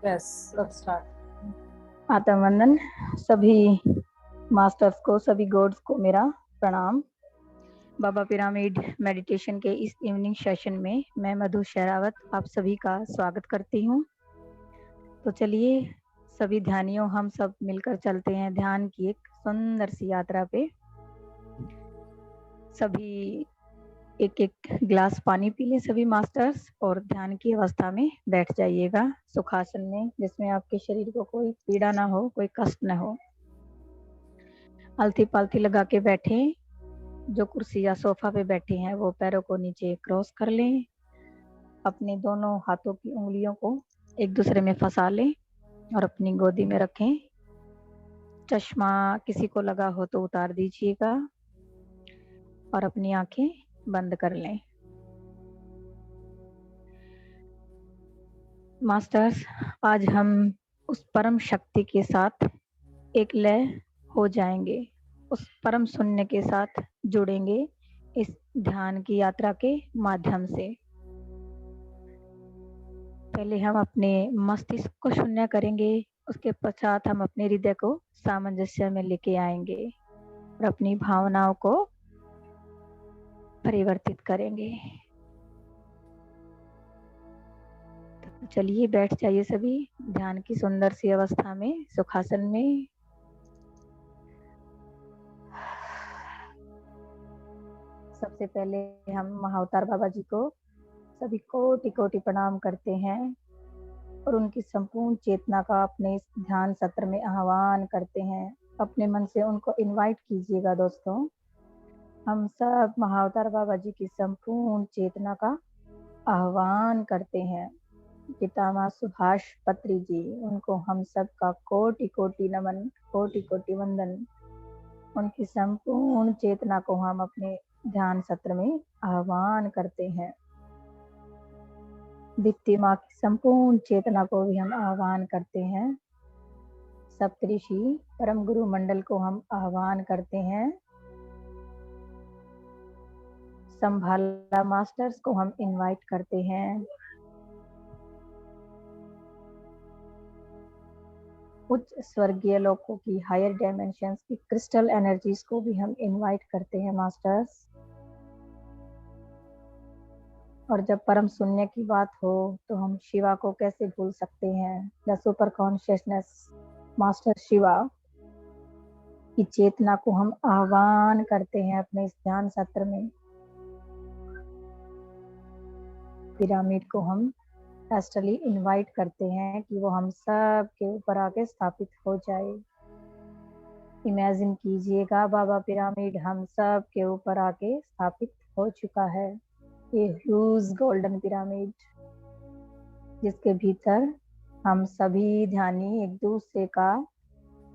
Yes, let's start. आत्म वंदन। सभी मास्टर्स को, सभी गॉड्स को मेरा प्रणाम। बाबा पिरामिड मेडिटेशन के इस इवनिंग सेशन में मैं मधु शेरावत आप सभी का स्वागत करती हूँ। तो चलिए सभी ध्यानियों, हम सब मिलकर चलते हैं ध्यान की एक सुंदर सी यात्रा पे। सभी एक एक गिलास पानी पी लें सभी मास्टर्स, और ध्यान की अवस्था में बैठ जाइएगा सुखासन में, जिसमें आपके शरीर को कोई पीड़ा ना हो, कोई कष्ट ना हो। अलथी पालथी लगा के बैठे। जो कुर्सी या सोफा पे बैठे हैं वो पैरों को नीचे क्रॉस कर लें। अपने दोनों हाथों की उंगलियों को एक दूसरे में फंसा लें और अपनी गोदी में रखें। चश्मा किसी को लगा हो तो उतार दीजिएगा और अपनी आंखें बंद कर लें। मास्टर्स, आज हम उस परम शक्ति के साथ एक लय हो जाएंगे, उस परम शून्य के साथ जुड़ेंगे इस ध्यान की यात्रा के माध्यम से। पहले हम अपने मस्तिष्क को शून्य करेंगे, उसके पश्चात हम अपने हृदय को सामंजस्य में लेके आएंगे और अपनी भावनाओं को परिवर्तित करेंगे। तो चलिए बैठ जाइए सभी ध्यान की सुंदर सी अवस्था में, सुखासन में। सबसे पहले हम महाअवतार बाबा जी को सभी कोटि कोटि प्रणाम करते हैं और उनकी संपूर्ण चेतना का अपने इस ध्यान सत्र में आह्वान करते हैं। अपने मन से उनको इनवाइट कीजिएगा दोस्तों। हम सब महाअवतार बाबा जी की संपूर्ण चेतना का आह्वान करते हैं। पितामह सुभाष पत्री जी, उनको हम सब का कोटि कोटि नमन, कोटि कोटि वंदन। उनकी संपूर्ण चेतना को हम अपने ध्यान सत्र में आह्वान करते हैं। दीप्ति माँ की संपूर्ण चेतना को भी हम आह्वान करते हैं। सप्तऋषि परम गुरु मंडल को हम आह्वान करते हैं। संभाला मास्टर्स को हम इनवाइट करते हैं। उच्च स्वर्गीय लोकों की, हायर डायमेंशंस की क्रिस्टल एनर्जीज को भी हम इनवाइट करते हैं मास्टर्स। और जब परम शून्य की बात हो तो हम शिवा को कैसे भूल सकते हैं। The super consciousness master Shiva की चेतना को हम आह्वान करते हैं अपने इस ध्यान सत्र में। पिरामिड को हम एस्ट्रली इनवाइट करते हैं कि वो हम सब के ऊपर आके स्थापित हो जाए। इमेजिन कीजिएगा बाबा पिरामिड हम सब के ऊपर आके स्थापित हो चुका है। ये ह्यूज गोल्डन पिरामिड, जिसके भीतर हम सभी ध्यानी एक दूसरे का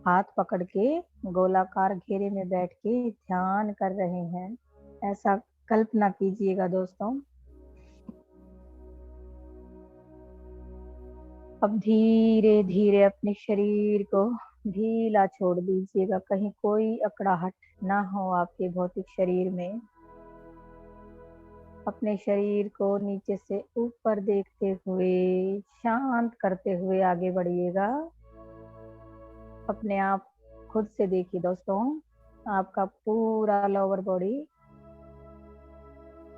हाथ पकड़ के गोलाकार घेरे में बैठ के ध्यान कर रहे हैं। ऐसा कल्पना कीजिएगा दोस्तों। अब धीरे धीरे अपने शरीर को ढीला छोड़ दीजिएगा, कहीं कोई अकड़ाहट ना हो आपके भौतिक शरीर में। अपने शरीर को नीचे से ऊपर देखते हुए शांत करते हुए आगे बढ़िएगा। अपने आप खुद से देखिए दोस्तों, आपका पूरा लोअर बॉडी,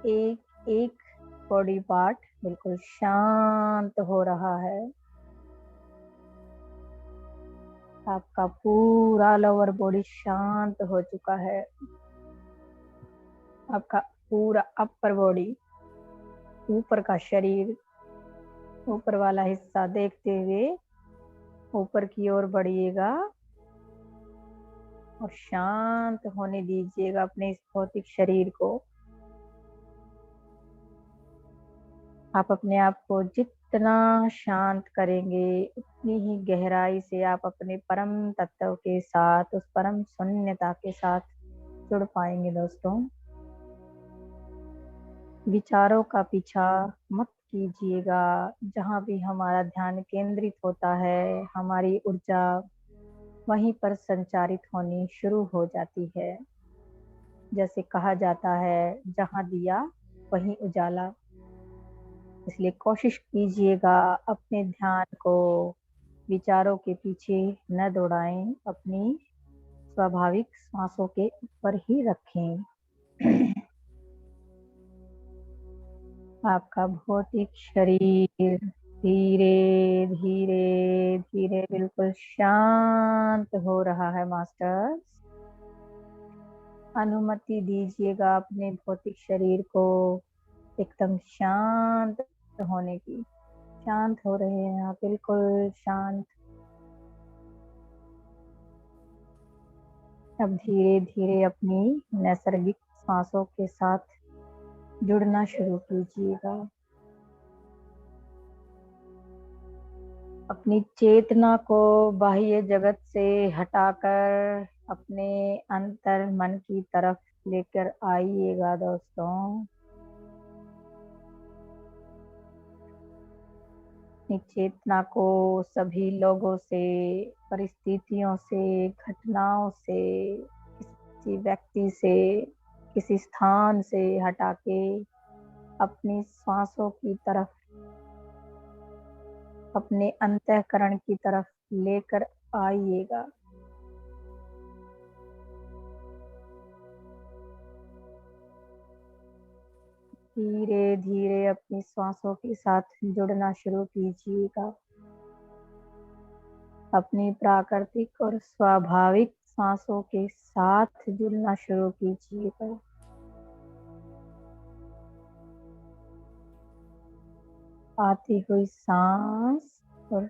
एक एक बॉडी पार्ट बिल्कुल शांत हो रहा है। आपका पूरा लोअर बॉडी शांत हो चुका है। आपका पूरा अपर बॉडी, ऊपर का शरीर, ऊपर वाला हिस्सा देखते हुए ऊपर की ओर बढ़िएगा और शांत होने दीजिएगा अपने इस भौतिक शरीर को। आप अपने आप को जितना शांत करेंगे उतनी ही गहराई से आप अपने परम तत्व के साथ, उस परम शून्यता के साथ जुड़ पाएंगे दोस्तों। विचारों का पीछा मत कीजिएगा। जहाँ भी हमारा ध्यान केंद्रित होता है, हमारी ऊर्जा वहीं पर संचारित होनी शुरू हो जाती है। जैसे कहा जाता है, जहाँ दिया वहीं उजाला। इसलिए कोशिश कीजिएगा अपने ध्यान को विचारों के पीछे न दौड़ाएं, अपनी स्वाभाविक सांसों के ऊपर ही रखें। आपका भौतिक शरीर धीरे धीरे धीरे बिल्कुल शांत हो रहा है मास्टर्स। अनुमति दीजिएगा अपने भौतिक शरीर को एकदम शांत होने की। शांत हो रहे हैं आप, बिल्कुल शांत। अब धीरे धीरे अपनी नैसर्गिक सांसों के साथ जुड़ना शुरू कीजिएगा। अपनी चेतना को बाह्य जगत से हटाकर अपने अंतर मन की तरफ लेकर आइएगा दोस्तों। अपनी चेतना को सभी लोगों से, परिस्थितियों से, घटनाओं से, किसी व्यक्ति से, किसी स्थान से हटा के अपनी सांसों की तरफ, अपने अंतःकरण की तरफ लेकर आइएगा। धीरे धीरे अपनी सांसों के साथ जुड़ना शुरू कीजिएगा। अपनी प्राकृतिक और स्वाभाविक सांसों के साथ जुड़ना शुरू कीजिएगा। आती हुई सांस और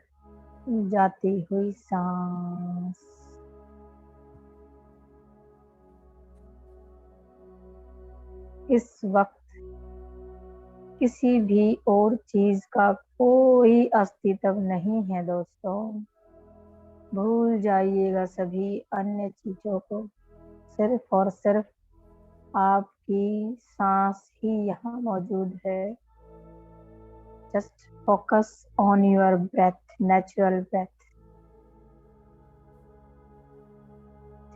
जाती हुई सांस। इस वक्त किसी भी और चीज का कोई अस्तित्व नहीं है दोस्तों। भूल जाइएगा सभी अन्य चीजों को। सिर्फ और सिर्फ आपकी सांस ही यहाँ मौजूद है। Just focus on your breath, natural breath.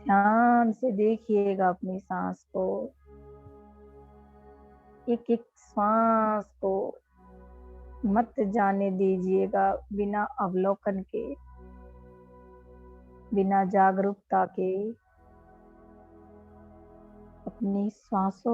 ध्यान से देखिएगा अपनी सांस को, एक एक सांस को मत जाने दीजिएगा बिना अवलोकन के, बिना जागरूकता के। अपनी सांसों